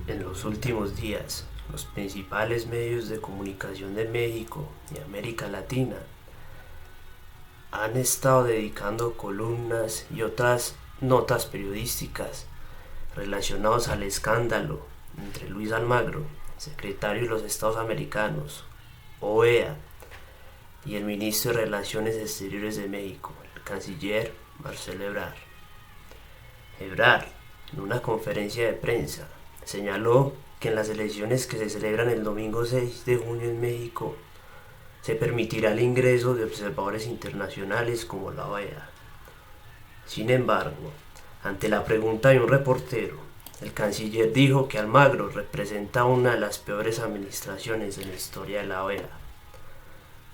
En los últimos días, los principales medios de comunicación de México y América Latina han estado dedicando columnas y otras notas periodísticas relacionados al escándalo entre Luis Almagro, secretario de los Estados Americanos, OEA, y el ministro de Relaciones Exteriores de México, el canciller Marcelo Ebrard. Ebrard, en una conferencia de prensa, señaló que en las elecciones que se celebran el domingo 6 de junio en México se permitirá el ingreso de observadores internacionales como la OEA. Sin embargo, ante la pregunta de un reportero, el canciller dijo que Almagro representa una de las peores administraciones en la historia de la OEA,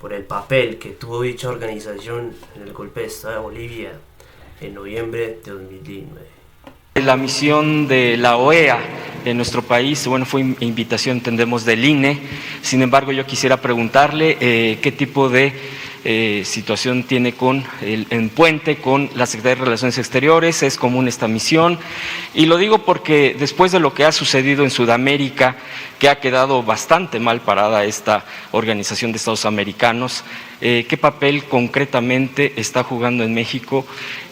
por el papel que tuvo dicha organización en el golpe de Estado de Bolivia en noviembre de 2019. La misión de la OEA en nuestro país, bueno, fue invitación, entendemos, del INE. Sin embargo, yo quisiera preguntarle qué tipo de situación tiene con en puente con la Secretaría de Relaciones Exteriores. ¿Es común esta misión? Y lo digo porque después de lo que ha sucedido en Sudamérica, que ha quedado bastante mal parada esta Organización de Estados Americanos, ¿qué papel concretamente está jugando en México?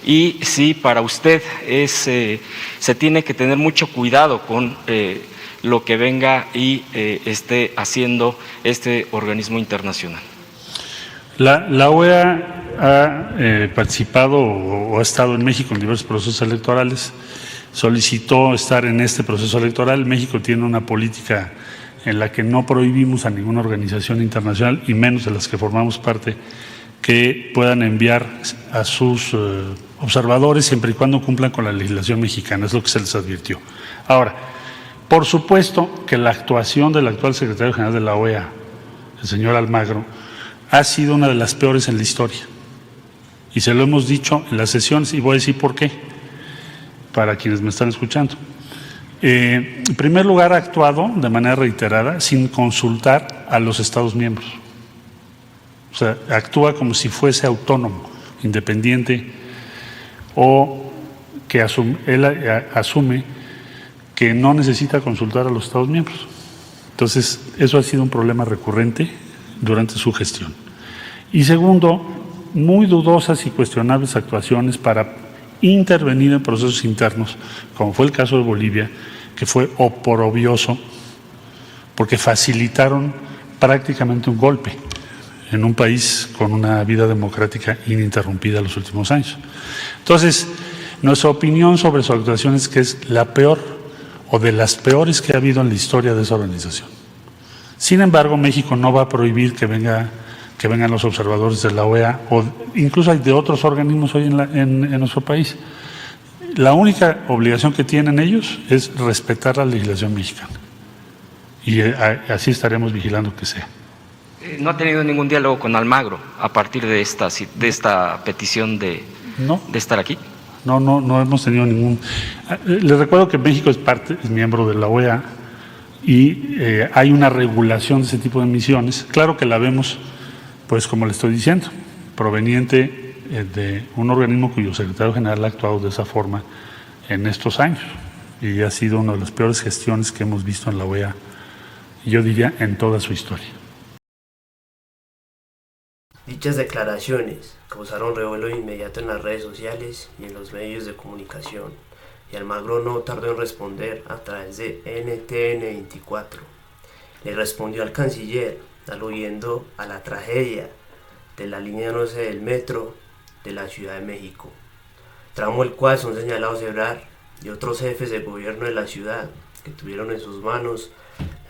Y si para usted se tiene que tener mucho cuidado con lo que venga y esté haciendo este organismo internacional. La OEA ha participado o ha estado en México en diversos procesos electorales, solicitó estar en este proceso electoral. México tiene una política en la que no prohibimos a ninguna organización internacional, y menos de las que formamos parte, que puedan enviar a sus observadores siempre y cuando cumplan con la legislación mexicana, es lo que se les advirtió. Ahora, por supuesto que la actuación del actual secretario general de la OEA, el señor Almagro, ha sido una de las peores en la historia. Y se lo hemos dicho en las sesiones, y voy a decir por qué, para quienes me están escuchando. En primer lugar, ha actuado de manera reiterada sin consultar a los Estados miembros. O sea, actúa como si fuese autónomo, independiente, o que él asume que no necesita consultar a los Estados miembros. Entonces, eso ha sido un problema recurrente durante su gestión. Y segundo, muy dudosas y cuestionables actuaciones para intervenir en procesos internos, como fue el caso de Bolivia, que fue oprobioso, porque facilitaron prácticamente un golpe en un país con una vida democrática ininterrumpida en los últimos años. Entonces, nuestra opinión sobre su actuación es que es la peor o de las peores que ha habido en la historia de esa organización. Sin embargo, México no va a prohibir que vengan los observadores de la OEA, o incluso hay de otros organismos hoy en nuestro país. La única obligación que tienen ellos es respetar la legislación mexicana, y así estaremos vigilando que sea. ¿No ha tenido ningún diálogo con Almagro a partir de esta petición de estar aquí? No hemos tenido ningún. Les recuerdo que México es miembro de la OEA, y hay una regulación de ese tipo de misiones. Claro que la vemos, pues como le estoy diciendo, proveniente de un organismo cuyo secretario general ha actuado de esa forma en estos años, y ha sido una de las peores gestiones que hemos visto en la OEA, yo diría, en toda su historia. Dichas declaraciones causaron revuelo inmediato en las redes sociales y en los medios de comunicación, y Almagro no tardó en responder a través de NTN24. Le respondió al canciller aludiendo a la tragedia de la línea 11 del metro de la Ciudad de México, tramo el cual son señalados Ebrard y otros jefes de gobierno de la ciudad que tuvieron en sus manos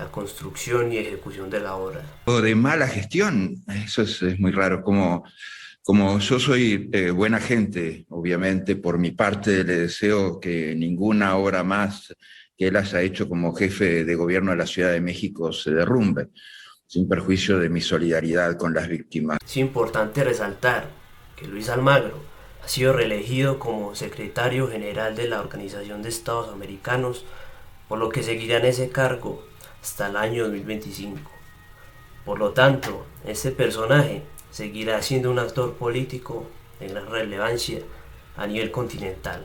la construcción y ejecución de la obra. O de mala gestión, eso es muy raro. Como yo soy buena gente, obviamente, por mi parte le deseo que ninguna obra más que él haya hecho como jefe de gobierno de la Ciudad de México se derrumbe, sin perjuicio de mi solidaridad con las víctimas. Es importante resaltar que Luis Almagro ha sido reelegido como secretario general de la Organización de Estados Americanos, por lo que seguirá en ese cargo hasta el año 2025. Por lo tanto, este personaje seguirá siendo un actor político de gran relevancia a nivel continental.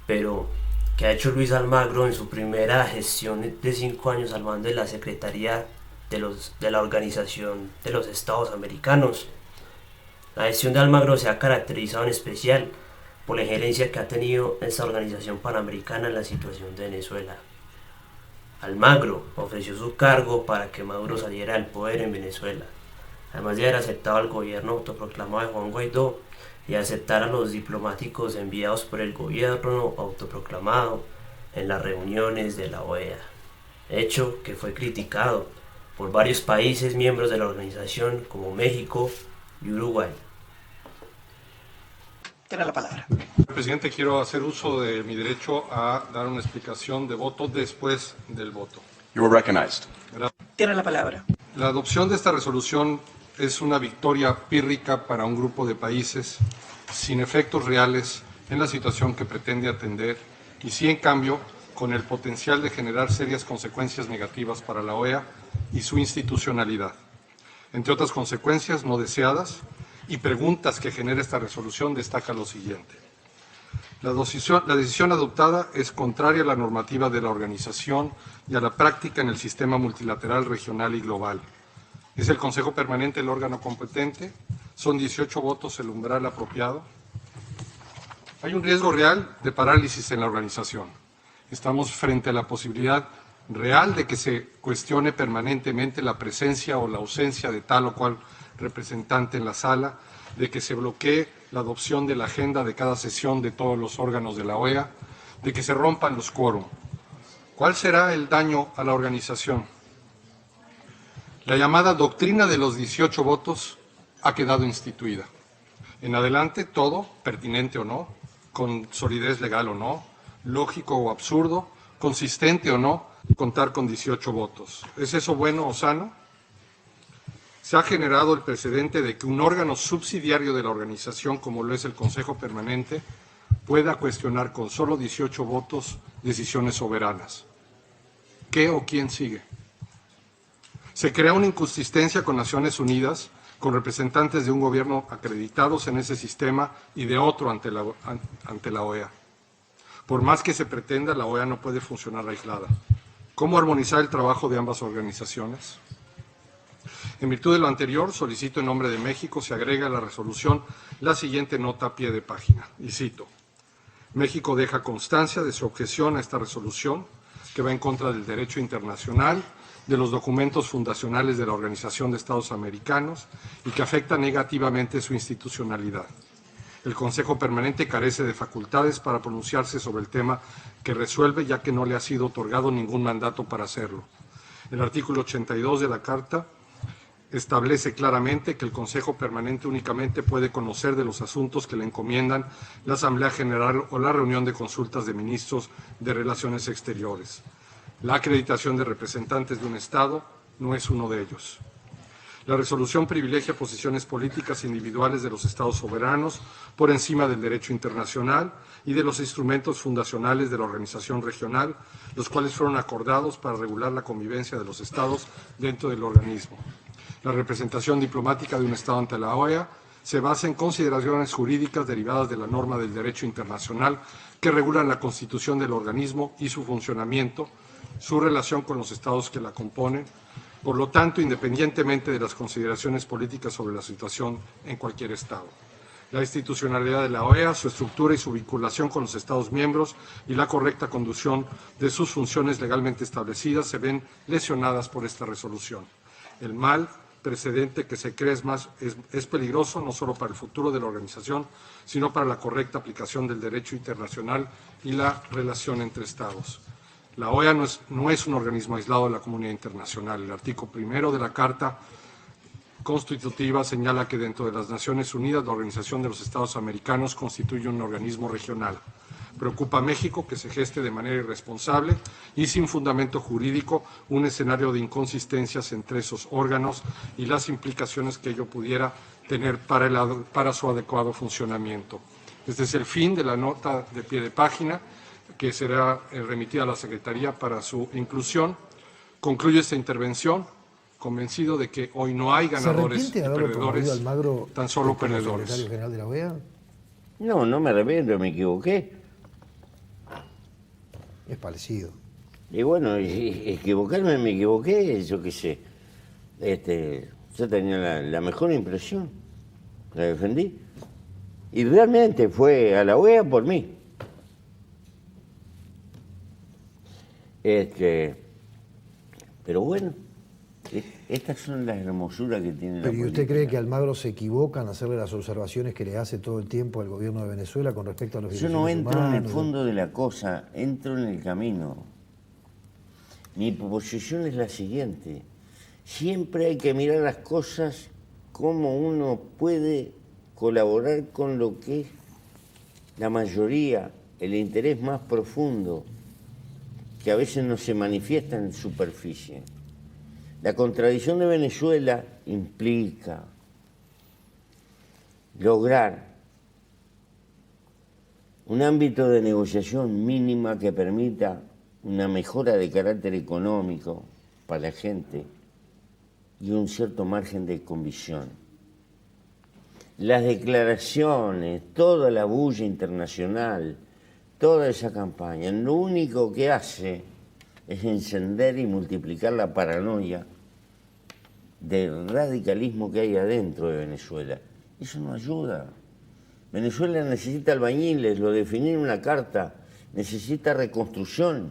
Pero, que ha hecho Luis Almagro en su primera gestión de 5 años al mando de la Secretaría de la Organización de los Estados Americanos. La gestión de Almagro se ha caracterizado en especial por la injerencia que ha tenido esta organización panamericana en la situación de Venezuela. Almagro ofreció su cargo para que Maduro saliera del poder en Venezuela, además de haber aceptado al gobierno autoproclamado de Juan Guaidó y aceptar a los diplomáticos enviados por el gobierno autoproclamado en las reuniones de la OEA, hecho que fue criticado por varios países miembros de la organización como México y Uruguay. Tiene la palabra. Presidente, quiero hacer uso de mi derecho a dar una explicación de voto después del voto. You are recognized. Tiene la palabra. La adopción de esta resolución es una victoria pírrica para un grupo de países sin efectos reales en la situación que pretende atender y sí, en cambio, con el potencial de generar serias consecuencias negativas para la OEA y su institucionalidad. Entre otras consecuencias no deseadas y preguntas que genera esta resolución, destaca lo siguiente. La decisión adoptada es contraria a la normativa de la organización y a la práctica en el sistema multilateral regional y global. ¿Es el Consejo Permanente el órgano competente? ¿Son 18 votos el umbral apropiado? Hay un riesgo real de parálisis en la organización. Estamos frente a la posibilidad real de que se cuestione permanentemente la presencia o la ausencia de tal o cual representante en la sala, de que se bloquee la adopción de la agenda de cada sesión de todos los órganos de la OEA, de que se rompan los quórum. ¿Cuál será el daño a la organización? La llamada doctrina de los 18 votos ha quedado instituida. En adelante todo, pertinente o no, con solidez legal o no, lógico o absurdo, consistente o no, contar con 18 votos. ¿Es eso bueno o sano? Se ha generado el precedente de que un órgano subsidiario de la organización, como lo es el Consejo Permanente, pueda cuestionar con solo 18 votos decisiones soberanas. ¿Qué o quién sigue? Se crea una inconsistencia con Naciones Unidas, con representantes de un gobierno acreditados en ese sistema y de otro ante la OEA. Por más que se pretenda, la OEA no puede funcionar aislada. ¿Cómo armonizar el trabajo de ambas organizaciones? En virtud de lo anterior, solicito en nombre de México se agrega a la resolución la siguiente nota a pie de página, y cito: México deja constancia de su objeción a esta resolución, que va en contra del derecho internacional, de los documentos fundacionales de la Organización de Estados Americanos y que afecta negativamente su institucionalidad. El Consejo Permanente carece de facultades para pronunciarse sobre el tema que resuelve, ya que no le ha sido otorgado ningún mandato para hacerlo. El artículo 82 de la Carta establece claramente que el Consejo Permanente únicamente puede conocer de los asuntos que le encomiendan la Asamblea General o la reunión de consultas de ministros de Relaciones Exteriores. La acreditación de representantes de un Estado no es uno de ellos. La resolución privilegia posiciones políticas individuales de los Estados soberanos por encima del derecho internacional y de los instrumentos fundacionales de la organización regional, los cuales fueron acordados para regular la convivencia de los Estados dentro del organismo. La representación diplomática de un Estado ante la OEA se basa en consideraciones jurídicas derivadas de la norma del derecho internacional que regulan la constitución del organismo y su funcionamiento, su relación con los Estados que la componen, por lo tanto, independientemente de las consideraciones políticas sobre la situación en cualquier Estado. La institucionalidad de la OEA, su estructura y su vinculación con los Estados miembros y la correcta conducción de sus funciones legalmente establecidas se ven lesionadas por esta resolución. El mal precedente que se crea es peligroso no solo para el futuro de la organización, sino para la correcta aplicación del derecho internacional y la relación entre Estados. La OEA no es un organismo aislado de la comunidad internacional. El artículo 1 de la Carta Constitutiva señala que dentro de las Naciones Unidas la Organización de los Estados Americanos constituye un organismo regional. Preocupa a México que se geste de manera irresponsable y sin fundamento jurídico un escenario de inconsistencias entre esos órganos y las implicaciones que ello pudiera tener para su adecuado funcionamiento. Este es el fin de la nota de pie de página, que será remitida a la Secretaría para su inclusión. Concluyo esta intervención convencido de que hoy no hay ganadores y perdedores, Almagro, tan solo perdedores. ¿Secretario general de la OEA? No, no me arrepiento, me equivoqué. Es parecido. Y bueno, equivocarme me equivoqué, yo qué sé. Yo tenía la mejor impresión, la defendí. Y realmente fue a la OEA por mí. Pero bueno, estas son las hermosuras que tiene la Pero ¿y política. usted cree que Almagro se equivoca en hacerle las observaciones que le hace todo el tiempo al gobierno de Venezuela con respecto a los Yo derechos no entro en el humanos? fondo de la cosa, entro en el camino. Mi posición es la siguiente. Siempre hay que mirar las cosas como uno puede colaborar con lo que es la mayoría, el interés más profundo, que a veces no se manifiesta en superficie. La contradicción de Venezuela implica lograr un ámbito de negociación mínima que permita una mejora de carácter económico para la gente y un cierto margen de convicción. Las declaraciones, toda la bulla internacional, toda esa campaña, lo único que hace es encender y multiplicar la paranoia del radicalismo que hay adentro de Venezuela. Eso no ayuda. Venezuela necesita albañiles, lo definí en una carta, necesita reconstrucción.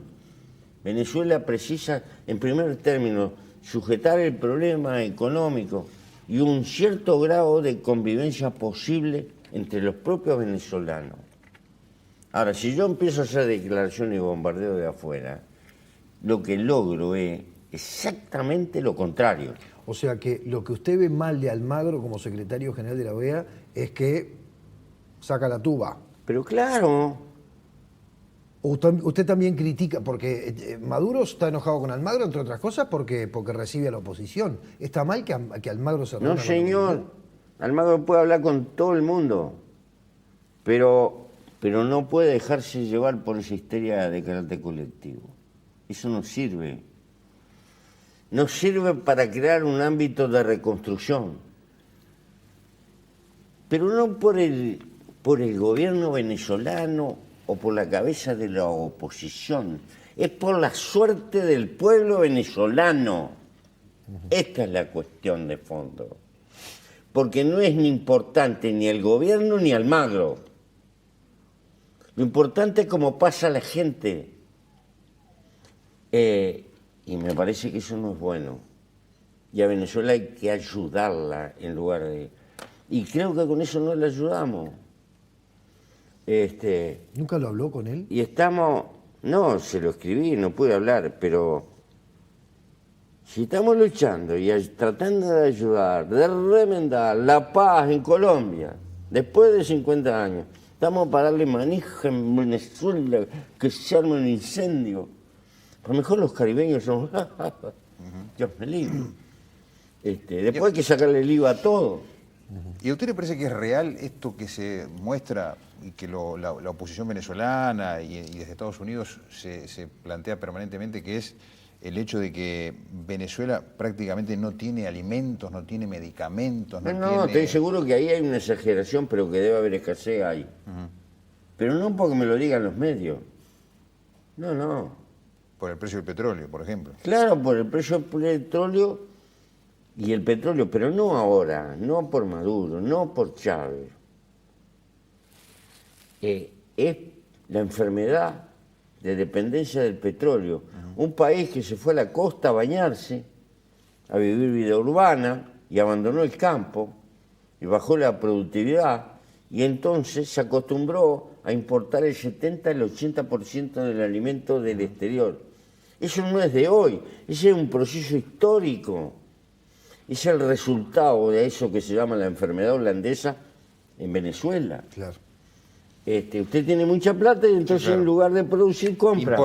Venezuela precisa, en primer término, sujetar el problema económico y un cierto grado de convivencia posible entre los propios venezolanos. Ahora, si yo empiezo a hacer declaraciones y bombardeo de afuera, lo que logro es exactamente lo contrario. O sea que lo que usted ve mal de Almagro como secretario general de la OEA es que saca la tuba. Pero claro. Usted también critica, porque Maduro está enojado con Almagro, entre otras cosas, porque recibe a la oposición. ¿Está mal que Almagro se reúna No, con la señor. oposición? Almagro puede hablar con todo el mundo, pero no puede dejarse llevar por esa histeria de carácter colectivo. Eso no sirve. No sirve para crear un ámbito de reconstrucción. Pero no por el gobierno venezolano o por la cabeza de la oposición. Es por la suerte del pueblo venezolano. Esta es la cuestión de fondo. Porque no es ni importante ni el gobierno ni Almagro. Lo importante es cómo pasa la gente. Y me parece que eso no es bueno. Y a Venezuela hay que ayudarla en lugar de... Y creo que con eso no la ayudamos. ¿Nunca lo habló con él? Y estamos... No, se lo escribí, no pude hablar, pero... Si estamos luchando y tratando de ayudar, de remendar la paz en Colombia, después de 50 años, estamos para darle manija en Venezuela, que se arme un incendio. A lo mejor los caribeños son... Dios me libre. Después hay que sacarle el IVA a todo. ¿Y a usted le parece que es real esto que se muestra y que la oposición venezolana y desde Estados Unidos se plantea permanentemente, que es el hecho de que Venezuela prácticamente no tiene alimentos, no tiene medicamentos? No, estoy seguro que ahí hay una exageración, pero que debe haber escasez ahí. Pero no porque me lo digan los medios. No. Por el precio del petróleo, por ejemplo. Claro, por el precio del petróleo y el petróleo, pero no ahora, no por Maduro, no por Chávez. Es la enfermedad de dependencia del petróleo. Un país que se fue a la costa a bañarse, a vivir vida urbana y abandonó el campo y bajó la productividad y entonces se acostumbró a importar el 70 al 80% del alimento del exterior. Eso no es de hoy, ese es un proceso histórico. Es el resultado de eso que se llama la enfermedad holandesa en Venezuela. Claro. Usted tiene mucha plata y entonces Sí, claro. en lugar de producir, compra.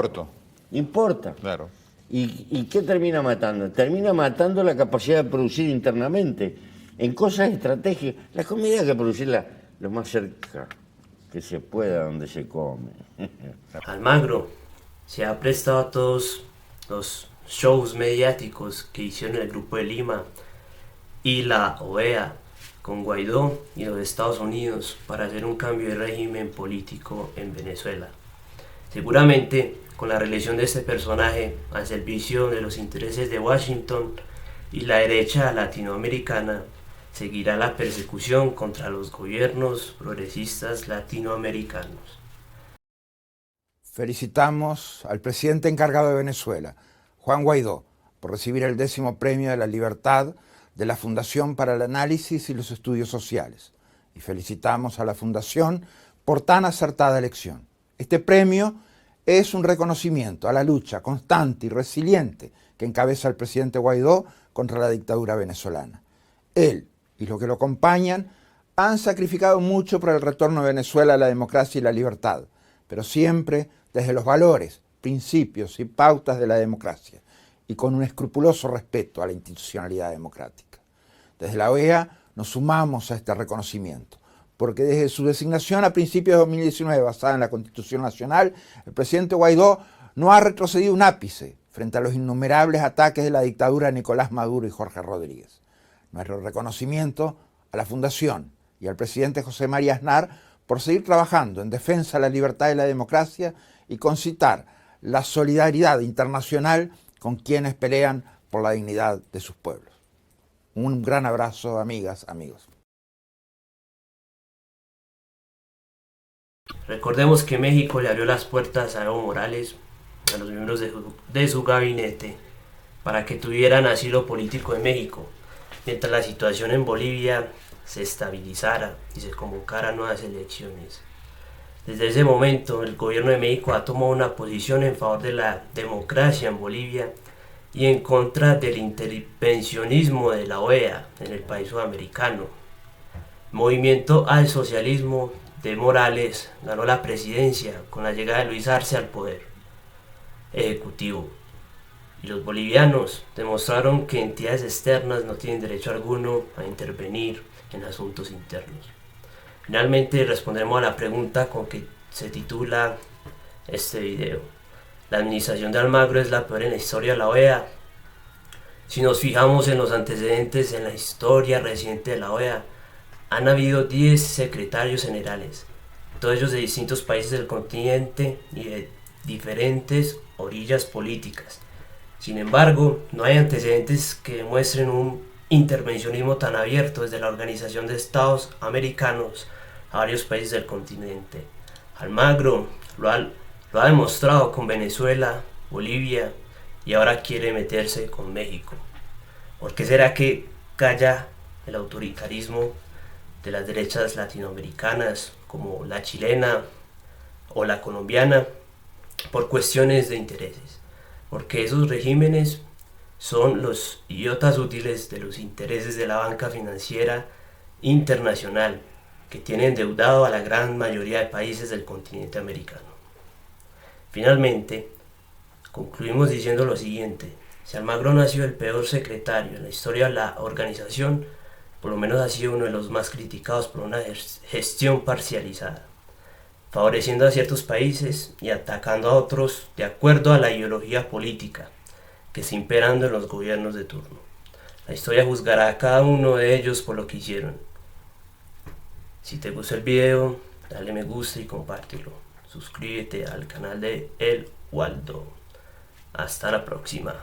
Importa. Claro. ¿Y qué termina matando? Termina matando la capacidad de producir internamente. En cosas estratégicas. La comida hay que producirla lo más cerca que se pueda donde se come. Almagro se ha prestado a todos los shows mediáticos que hicieron el Grupo de Lima y la OEA con Guaidó y los Estados Unidos para hacer un cambio de régimen político en Venezuela. Seguramente con la reelección de este personaje al servicio de los intereses de Washington y la derecha latinoamericana, seguirá la persecución contra los gobiernos progresistas latinoamericanos. Felicitamos al presidente encargado de Venezuela, Juan Guaidó, por recibir el 10º Premio de la Libertad de la Fundación para el Análisis y los Estudios Sociales. Y felicitamos a la Fundación por tan acertada elección. Este premio es un reconocimiento a la lucha constante y resiliente que encabeza el presidente Guaidó contra la dictadura venezolana. Él y los que lo acompañan han sacrificado mucho por el retorno de Venezuela a la democracia y la libertad, pero siempre desde los valores, principios y pautas de la democracia y con un escrupuloso respeto a la institucionalidad democrática. Desde la OEA nos sumamos a este reconocimiento, porque desde su designación a principios de 2019 basada en la Constitución Nacional, el presidente Guaidó no ha retrocedido un ápice frente a los innumerables ataques de la dictadura de Nicolás Maduro y Jorge Rodríguez. Nuestro reconocimiento a la Fundación y al presidente José María Aznar por seguir trabajando en defensa de la libertad y la democracia y concitar la solidaridad internacional con quienes pelean por la dignidad de sus pueblos. Un gran abrazo, amigas, amigos. Recordemos que México le abrió las puertas a Evo Morales, a los miembros de su gabinete, para que tuvieran asilo político en México, mientras la situación en Bolivia se estabilizara y se convocaran nuevas elecciones. Desde ese momento, el gobierno de México ha tomado una posición en favor de la democracia en Bolivia y en contra del intervencionismo de la OEA en el país sudamericano. El movimiento al socialismo de Morales ganó la presidencia con la llegada de Luis Arce al poder ejecutivo, y los bolivianos demostraron que entidades externas no tienen derecho alguno a intervenir en asuntos internos. Finalmente respondremos a la pregunta con que se titula este video: ¿la administración de Almagro es la peor en la historia de la OEA? Si nos fijamos en los antecedentes en la historia reciente de la OEA, han habido 10 secretarios generales, todos ellos de distintos países del continente y de diferentes orillas políticas. Sin embargo, no hay antecedentes que demuestren un intervencionismo tan abierto desde la Organización de Estados Americanos a varios países del continente. Almagro lo ha demostrado con Venezuela, Bolivia, y ahora quiere meterse con México. ¿Por qué será que calla el autoritarismo de las derechas latinoamericanas como la chilena o la colombiana? Por cuestiones de intereses, porque esos regímenes son los idiotas útiles de los intereses de la banca financiera internacional, que tiene endeudado a la gran mayoría de países del continente americano. Finalmente, concluimos diciendo lo siguiente: si Almagro no ha sido el peor secretario en la historia de la organización, por lo menos ha sido uno de los más criticados por una gestión parcializada, favoreciendo a ciertos países y atacando a otros de acuerdo a la ideología política que está imperando en los gobiernos de turno. La historia juzgará a cada uno de ellos por lo que hicieron. Si te gustó el video, dale me gusta y compártelo. Suscríbete al canal de El Waldo. Hasta la próxima.